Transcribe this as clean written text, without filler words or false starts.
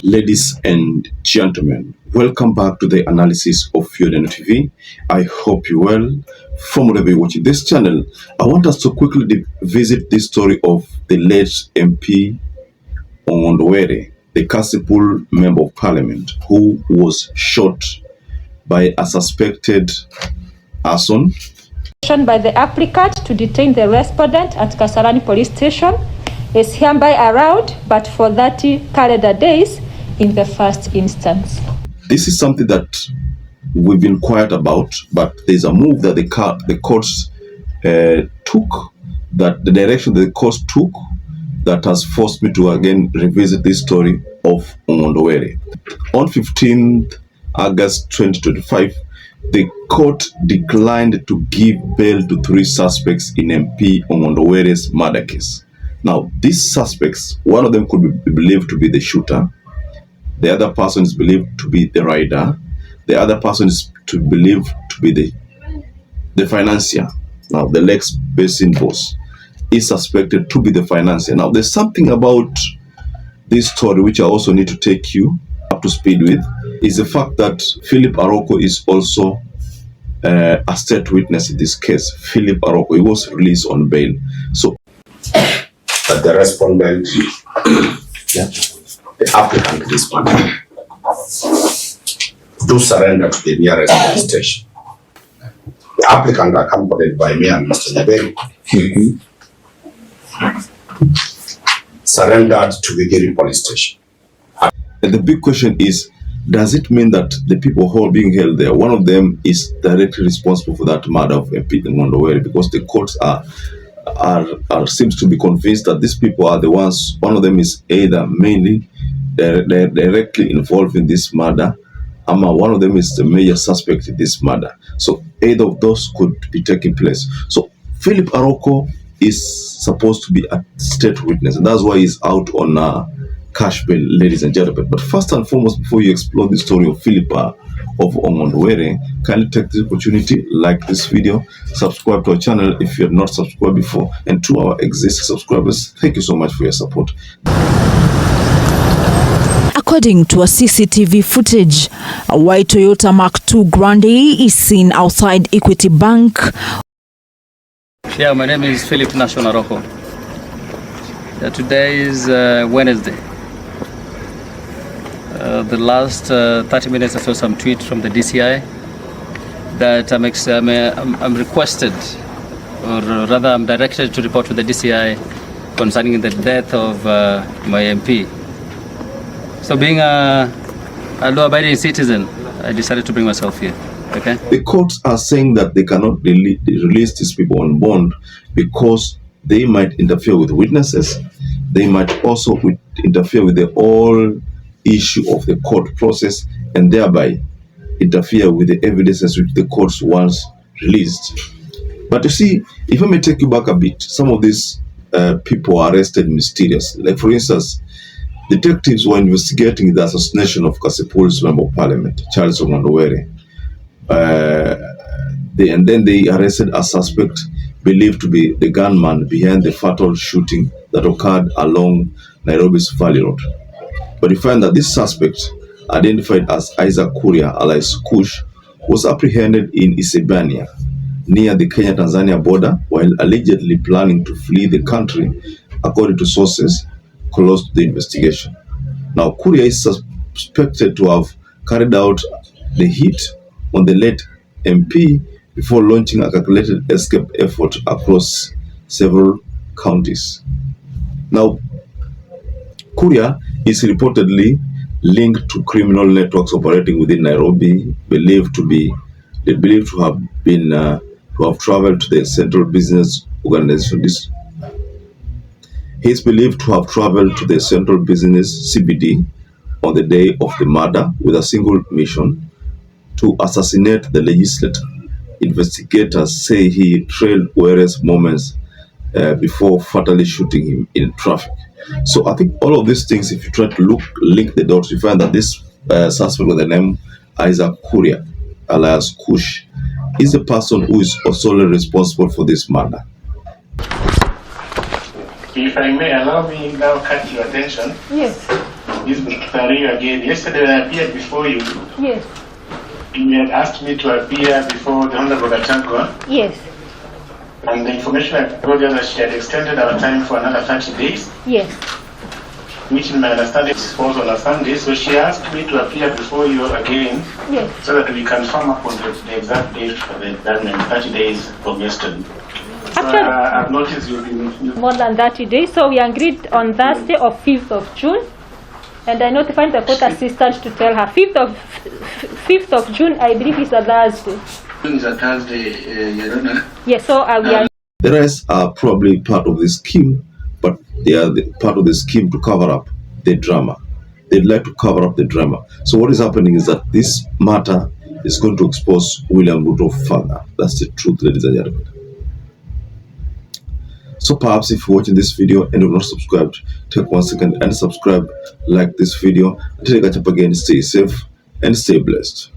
Ladies and gentlemen, welcome back to the analysis of YOLENO TV. I hope you're well. From wherever you're watching this channel, I want us to quickly visit this story of the late MP Ongondowere, the Kasipul Member of Parliament, who was shot by a suspected person. By the applicant to detain the respondent at Kasarani Police Station is hereby allowed, but for 30 calendar days in the first instance. This is something that we've been quiet about, but there's a move that the courts took, that the direction the courts took, that has forced me to again revisit this story of Ongondowere. On 15th August 2025, the court declined to give bail to 3 suspects in MP Ongondowere's murder case. Now, these suspects, one of them could be believed to be the shooter, the other person is believed to be the rider, the other person is believed to be the financier. Now, the Lex Basin boss is suspected to be the financier. Now, there's something about this story which I also need to take you up to speed with, is the fact that Philip Aroko is also a state witness in this case. Philip Aroko, he was released on bail. So that the respondent, the applicant respondent, do surrender to the nearest police station. The applicant, accompanied by me and Mr. Nyaberi, surrendered to the Giri police station. And the big question is, does it mean that the people who are being held there, one of them is directly responsible for that murder of MP Ongondowere? Because the courts seems to be convinced that these people are the ones. One of them is either mainly directly involved in this murder, or one of them is the major suspect in this murder. So either of those could be taking place. So Philip Aroko is supposed to be a state witness, and that's why he's out on cash bail, ladies and gentlemen. But first and foremost, before you explore the story of Philip of Ongondowere, kindly take this opportunity, like this video, subscribe to our channel if you have not subscribed before, and to our existing subscribers, thank you so much for your support. According to a CCTV footage, a white Toyota Mark II Grande is seen outside Equity Bank. Yeah, my name is Philip Aroko. Today is Wednesday. The last 30 minutes I saw some tweet from the DCI that I'm requested, or rather I'm directed to report to the DCI concerning the death of my MP. So being a law-abiding citizen, I decided to bring myself here. Okay. The courts are saying that they cannot release these people on bond because they might interfere with witnesses. They might also interfere with the whole issue of the court process, and thereby interfere with the evidences which the courts once released. But you see, if I may take you back a bit, some of these people are arrested mysteriously. Like, for instance, detectives were investigating the assassination of Kasipul's Member of Parliament, Charles Ongondowere. And then they arrested a suspect believed to be the gunman behind the fatal shooting that occurred along Nairobi's Valley Road. But you find that this suspect, identified as Isaac Kuria, alias Kush, was apprehended in Isebania, near the Kenya-Tanzania border, while allegedly planning to flee the country, according to sources close to the investigation. Now, Kuria is suspected to have carried out the hit on the late MP before launching a calculated escape effort across several counties. Now, Kuria is reportedly linked to criminal networks operating within Nairobi, believed to have traveled to the Central Business Organization. He is believed to have traveled to the Central Business CBD on the day of the murder with a single mission: to assassinate the legislator. Investigators say he trailed Were's moments before fatally shooting him in traffic. So I think all of these things, if you try to link the dots, you find that this suspect with the name Isaac Kuria, alias Kush, is the person who is solely responsible for this murder. If I may allow me now catch your attention. Yes. This is Tario again. Yesterday when I appeared before you, Yes. you had asked me to appear before the Honorable Gatagwa, Yes. and the information I told you that she had extended our time for another 30 days, Yes. which in my understanding falls on a Sunday. So she asked me to appear before you again, Yes. so that we can firm up on the exact date for the examination, 30 days from yesterday. So Actually, I've noticed you've been more than 30 days. So we agreed on Thursday of 5th of June. And I notified the court assistant to tell her 5th of June, I believe, is a Thursday. It's a Thursday, Your Honor. Yes, so we are. The rest are probably part of the scheme, but they are part of the scheme to cover up the drama. They'd like to cover up the drama. So what is happening is that this matter is going to expose William Ruto further. That's the truth, ladies and gentlemen. So perhaps if you're watching this video and you're not subscribed, take 1 second and subscribe, like this video. Until I catch up again, stay safe and stay blessed.